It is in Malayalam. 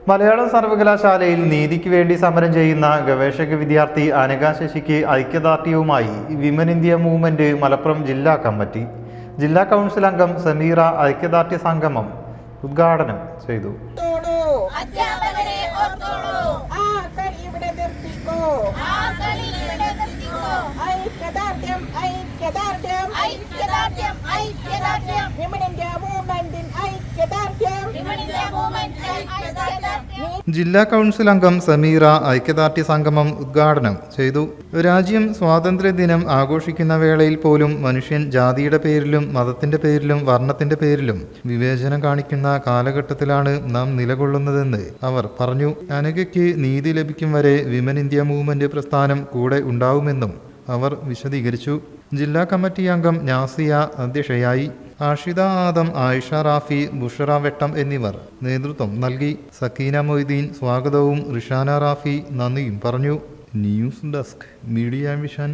മലയാളം സർവകലാശാലയിൽ നീതിക്ക് വേണ്ടി സമരം ചെയ്യുന്ന ഗവേഷക വിദ്യാർത്ഥി അനഘ ശശിക്ക് ഐക്യദാർഢ്യവുമായി വിമൻ ഇന്ത്യ മൂവ്മെന്റ് മലപ്പുറം ജില്ലാ കമ്മിറ്റി. ജില്ലാ കൗൺസിൽ അംഗം സമീറ ഐക്യദാർഢ്യ സംഗമം ഉദ്ഘാടനം ചെയ്തു. ജില്ലാ കൗൺസിൽ അംഗം സമീറ ഐക്യദാർഢ്യ സംഗമം ഉദ്ഘാടനം ചെയ്തു. രാജ്യം സ്വാതന്ത്ര്യദിനം ആഘോഷിക്കുന്ന വേളയിൽ പോലും മനുഷ്യൻ ജാതിയുടെ പേരിലും മതത്തിന്റെ പേരിലും വർണ്ണത്തിന്റെ പേരിലും വിവേചനം കാണിക്കുന്ന കാലഘട്ടത്തിലാണ് നാം നിലകൊള്ളുന്നതെന്ന് അവർ പറഞ്ഞു. അനഘയ്ക്ക് നീതി ലഭിക്കും വരെ വിമൻ ഇന്ത്യ മൂവ്മെന്റ് പ്രസ്ഥാനം കൂടെ ഉണ്ടാവുമെന്നും അവർ വിശദീകരിച്ചു. ജില്ലാ കമ്മിറ്റി അംഗം നാസിയ അധ്യക്ഷയായി. ആഷിദ ആദം, ആയിഷ റാഫി, ബുഷറ വെട്ടം എന്നിവർ നേതൃത്വം നൽകി. സക്കീന മൊയ്തീൻ സ്വാഗതവും റിഷാന റാഫി നന്ദിയും പറഞ്ഞു. News desk, media vision.